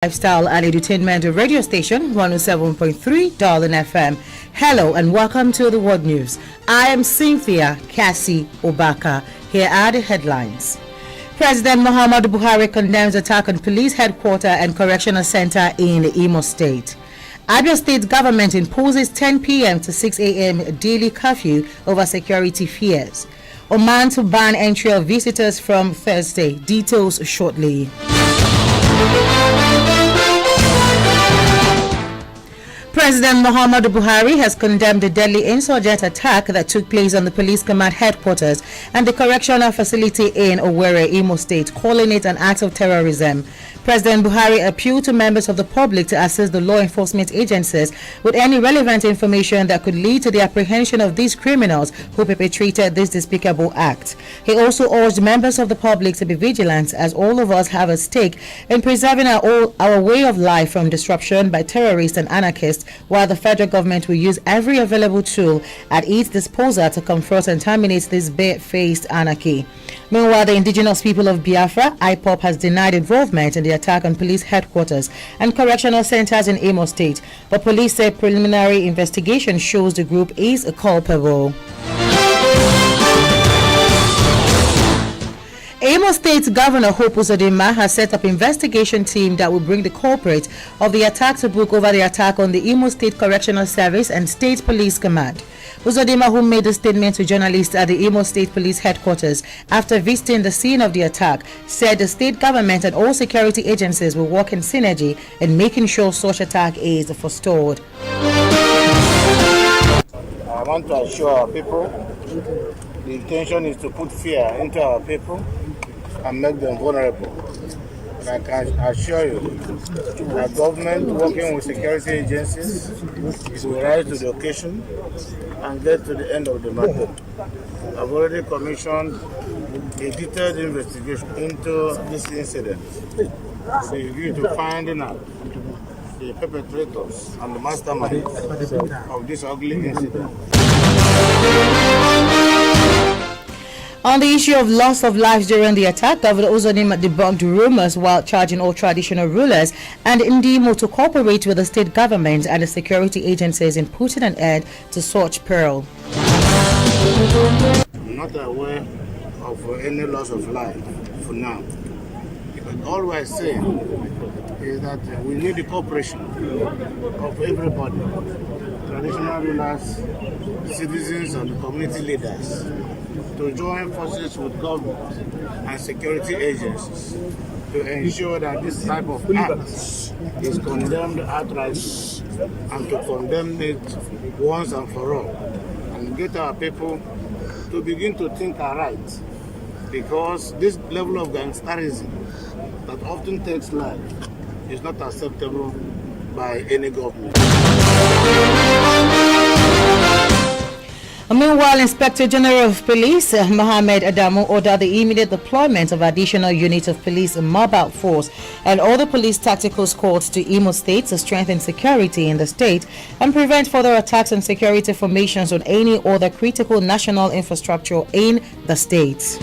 Lifestyle and entertainment radio station 107.3 Darling FM. Hello and welcome to the World News. I am Cynthia Ubaka. Here are the headlines. President Muhammadu Buhari condemns attack on police headquarters and correctional center in Imo State. Abia State Government imposes 10 p.m. to 6 a.m. daily curfew over security fears. Oman to ban entry of visitors from Thursday. Details shortly. President Muhammadu Buhari has condemned the deadly insurgent attack that took place on the police command headquarters and the correctional facility in Owerri, Imo State, calling it an act of terrorism. President Buhari appealed to members of the public to assist the law enforcement agencies with any relevant information that could lead to the apprehension of these criminals who perpetrated this despicable act. He also urged members of the public to be vigilant, as all of us have a stake in preserving our way of life from disruption by terrorists and anarchists, while the federal government will use every available tool at its disposal to confront and terminate this bare-faced anarchy. Meanwhile, the indigenous people of Biafra, IPOB, has denied involvement in the attack on police headquarters and correctional centers in Imo State, but police say preliminary investigation shows the group is culpable. Imo State Governor Hope Uzodinma has set up an investigation team that will bring the culprit of the attack to book over the attack on the Imo State Correctional Service and State Police Command. Uzodinma, who made the statement to journalists at the Imo State Police Headquarters after visiting the scene of the attack, said the state government and all security agencies will work in synergy in making sure such attack is forestalled. I want to assure our people the intention is to put fear into our people and make them vulnerable. And I can assure you, our government, working with security agencies, will rise to the occasion and get to the end of the matter. I've already commissioned a detailed investigation into this incident. So you're going to find out the perpetrators and the masterminds of this ugly incident. On the issue of loss of lives during the attack, Governor Uzodinma debunked rumors while charging all traditional rulers and Ndimo to cooperate with the state government and the security agencies in putting an end to such peril. I'm not aware of any loss of life for now. But all we're saying is that we need the cooperation of everybody, traditional rulers, citizens, and the community leaders, to join forces with government and security agencies to ensure that this type of act is condemned outright and to condemn it once and for all and get our people to begin to think aright, because this level of gangsterism that often takes life is not acceptable by any government. Meanwhile, Inspector General of Police Mohammed Adamu ordered the immediate deployment of additional units of police mobile force and other police tactical squads to Imo State to strengthen security in the state and prevent further attacks on security formations on any other critical national infrastructure in the state.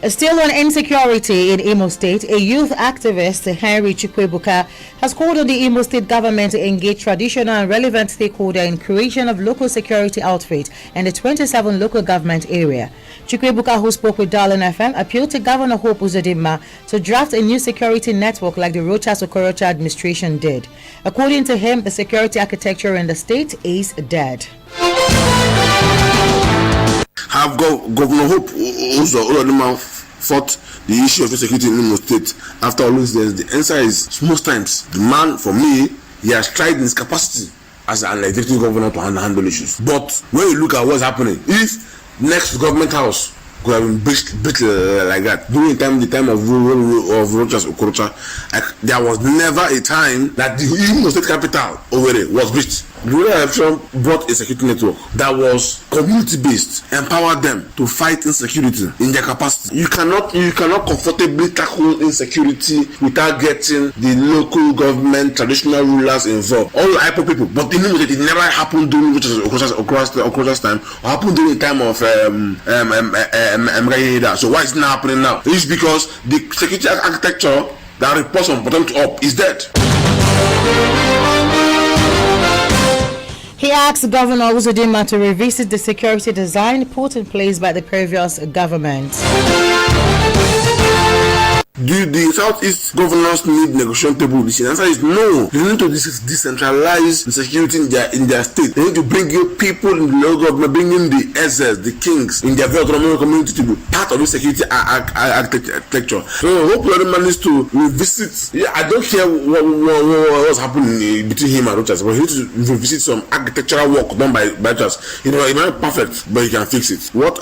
Still on insecurity in Imo State, a youth activist, Henry Ubaka, has called on the Imo State government to engage traditional and relevant stakeholders in creation of local security outfit in the 27 local government area. Ubaka, who spoke with Darling FM, appealed to Governor Hope Uzodinma to draft a new security network like the Rochas Okorocha administration did. According to him, the security architecture in the state is dead. Have Governor Hope Uzodinma fought the issue of insecurity in Imo State after all this? The answer is most times the man, for me, he has tried in his capacity as an executive governor to handle issues. But when you look at what's happening, if next government house could have been built like that during the time of Rochas Okorocha, there was never a time that the Imo State capital over there was breached. The rural election brought a security network that was community-based, empowered them to fight insecurity in their capacity. You cannot comfortably tackle insecurity without getting the local government, traditional rulers involved. All the IPO people, but they knew that it never happened during Okrocha's time, or happened during the time of Mrayeda. So why is it not happening now? It's because the security architecture that reports from bottom to up is dead. He asked Governor Uzodinma to revisit the security design put in place by the previous government. Do the Southeast governors need negotiation table? The answer is no. They need to decentralize the security in their state. They need to bring in people in the local government, bring in the SS, the kings in their very autonomous community to be part of the security architecture. So I hope the man needs to revisit. Yeah, I don't care what was happening between him and Rochas, but he needs to revisit some architectural work done by Rochas. It might not be perfect, but he can fix it. What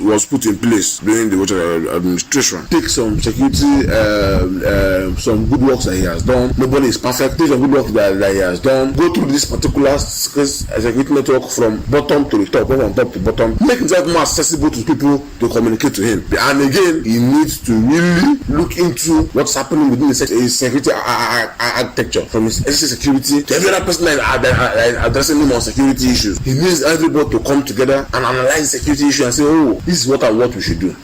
was put in place during the Rochas administration? Take some security. Some good works that he has done. Nobody is perfect. Take some good work that he has done. Go through this particular security network from bottom to the top, from top to bottom. Make himself more accessible to people to communicate to him. And again, he needs to really look into what's happening within the security architecture, from his security to every other person that is addressing him on security issues. He needs everybody to come together and analyze the security issue and say, oh, this is what we should do.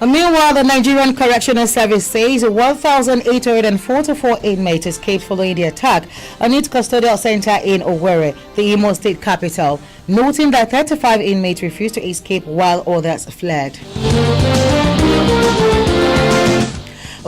Meanwhile, the Nigerian Correctional Service says 1,844 inmates escaped following the attack on its custodial center in Owerri, the Imo State capital, noting that 35 inmates refused to escape while others fled.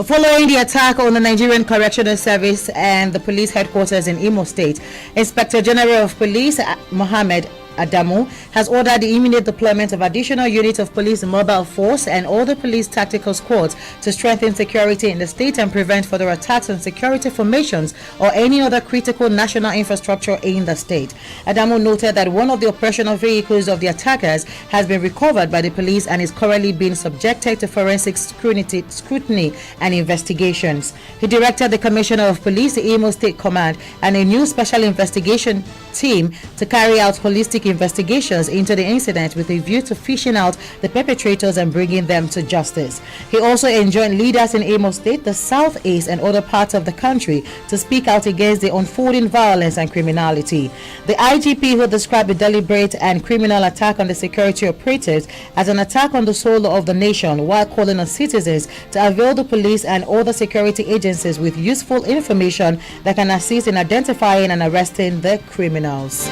Following the attack on the Nigerian Correctional Service and the police headquarters in Imo State, Inspector General of Police Mohammed Adamu has ordered the immediate deployment of additional units of police mobile force and other police tactical squads to strengthen security in the state and prevent further attacks on security formations or any other critical national infrastructure in the state. Adamu noted that one of the operational vehicles of the attackers has been recovered by the police and is currently being subjected to forensic scrutiny and investigations. He directed the Commissioner of Police, the Imo State Command, and a new special investigation team to carry out holistic investigations into the incident with a view to fishing out the perpetrators and bringing them to justice. He also enjoined leaders in Imo State, the Southeast, and other parts of the country to speak out against the unfolding violence and criminality. The IGP, who described the deliberate and criminal attack on the security operatives as an attack on the soul of the nation, while calling on citizens to avail the police and other security agencies with useful information that can assist in identifying and arresting the criminals.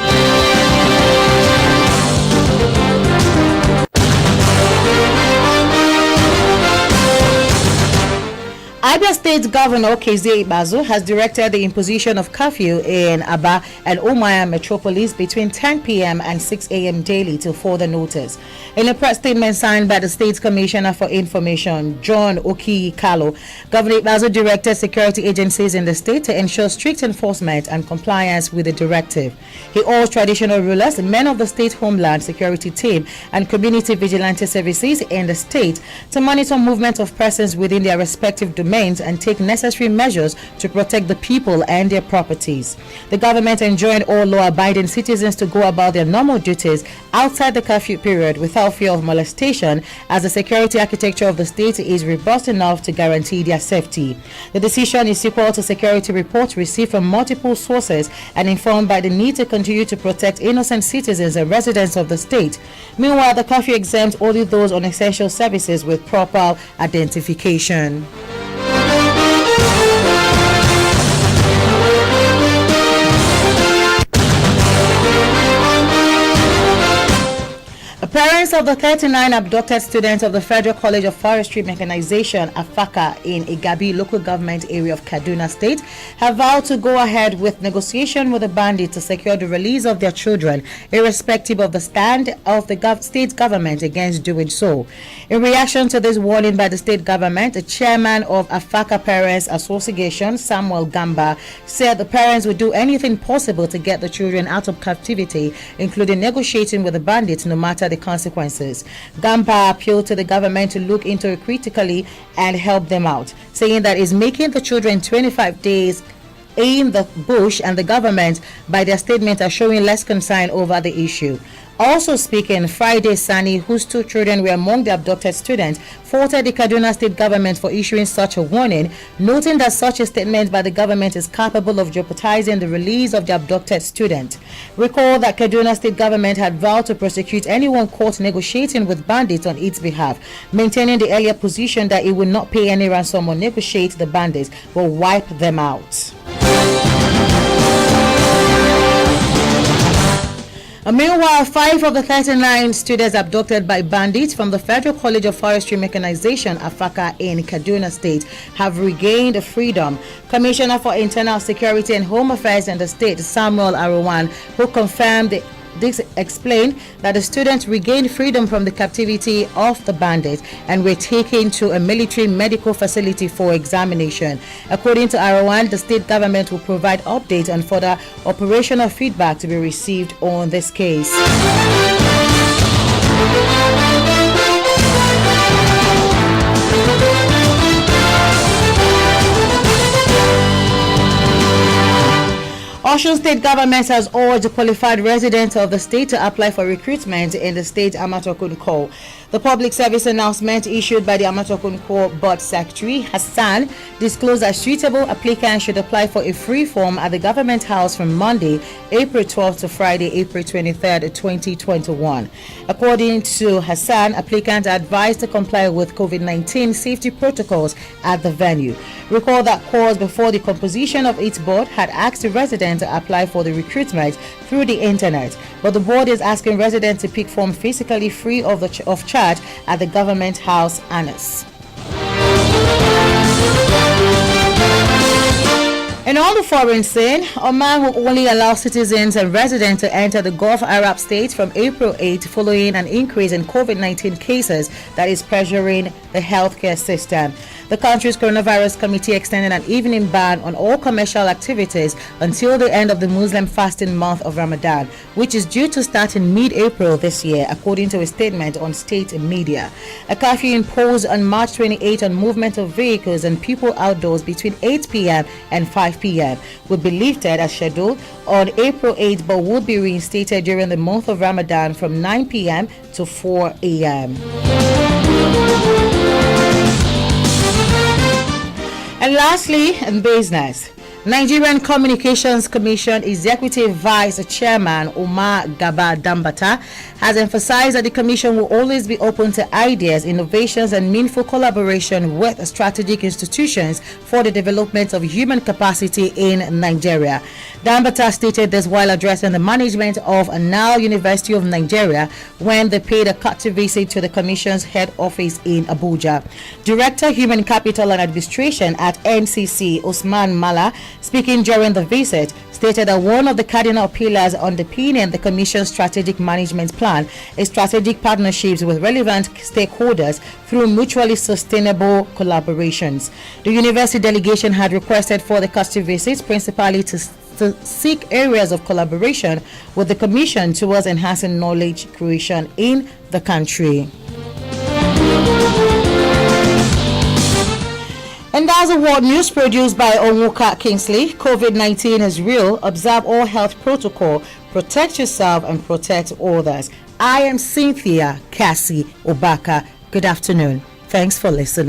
Abia State Governor Cynthia has directed the imposition of curfew in Aba and Umuahia metropolis between 10 p.m. and 6 a.m. daily till further notice. In a press statement signed by the State's Commissioner for Information, John Oki-Kalo, Governor Ibazu directed security agencies in the state to ensure strict enforcement and compliance with the directive. He urged traditional rulers, men of the state homeland security team, and community vigilante services in the state to monitor movement of persons within their respective domains and take necessary measures to protect the people and their properties. The government enjoined all law-abiding citizens to go about their normal duties outside the curfew period without fear of molestation, as the security architecture of the state is robust enough to guarantee their safety. The decision is equal to security reports received from multiple sources and informed by the need to continue to protect innocent citizens and residents of the state. Meanwhile, the curfew exempts only those on essential services with proper identification. Parents of the 39 abducted students of the Federal College of Forestry Mechanization, AFACA, in Igabi local government area of Kaduna State have vowed to go ahead with negotiation with the bandit to secure the release of their children, irrespective of the stand of the state government against doing so. In reaction to this warning by the state government, the chairman of AFACA Parents Association, Samuel Gamba, said the parents would do anything possible to get the children out of captivity, including negotiating with the bandits no matter the consequences. Gamba appealed to the government to look into it critically and help them out, saying that it's making the children 25 days in the bush, and the government, by their statement, are showing less concern over the issue. Also speaking, Friday, Sani, whose 2 children were among the abducted students, faulted the Kaduna State government for issuing such a warning, noting that such a statement by the government is capable of jeopardizing the release of the abducted student. Recall that Kaduna State government had vowed to prosecute anyone caught negotiating with bandits on its behalf, maintaining the earlier position that it would not pay any ransom or negotiate the bandits, but wipe them out. Meanwhile, 5 of the 39 students abducted by bandits from the Federal College of Forestry Mechanization, Afaka, in Kaduna State have regained freedom. Commissioner for Internal Security and Home Affairs in the state, Samuel Aruwan, who confirmed this, explained that the students regained freedom from the captivity of the bandits and were taken to a military medical facility for examination. According to Arawan, the state government will provide updates and further operational feedback to be received on this case. Osun State government has urged qualified residents of the state to apply for recruitment in the state Amatokun Corps. The public service announcement issued by the Amatokun Corps Board Secretary Hassan disclosed that suitable applicants should apply for a free form at the government house from Monday, April 12th to Friday, April 23rd, 2021. According to Hassan, applicants are advised to comply with COVID-19 safety protocols at the venue. Recall that Corps, before the composition of its board, had asked the residents to apply for the recruitment through the internet, but the board is asking residents to pick form physically free of charge at the government house annex. And on the foreign scene, Oman will only allow citizens and residents to enter the Gulf Arab states from April 8 following an increase in COVID-19 cases that is pressuring the healthcare system. The country's coronavirus committee extended an evening ban on all commercial activities until the end of the Muslim fasting month of Ramadan, which is due to start in mid-April this year, according to a statement on state media. A curfew imposed on March 28 on movement of vehicles and people outdoors between 8 p.m. and 5 p.m. will be lifted as scheduled on April 8, but will be reinstated during the month of Ramadan from 9 p.m. to 4 a.m. And lastly, in business, Nigerian Communications Commission Executive Vice Chairman Umar Gaba Dambata has emphasized that the Commission will always be open to ideas, innovations, and meaningful collaboration with strategic institutions for the development of human capacity in Nigeria. Dambata stated this while addressing the management of Anal University of Nigeria when they paid a courtesy visit to the Commission's head office in Abuja. Director Human Capital and Administration at NCC, Usman Mala, speaking during the visit, stated that one of the cardinal pillars underpinning the Commission's strategic management plan is strategic partnerships with relevant stakeholders through mutually sustainable collaborations. The university delegation had requested for the courtesy visits principally to seek areas of collaboration with the Commission towards enhancing knowledge creation in the country. And that's a world news produced by Onwuka Kingsley. COVID-19 is real. Observe all health protocol. Protect yourself and protect others. I am Cynthia Cassie Ubaka. Good afternoon. Thanks for listening.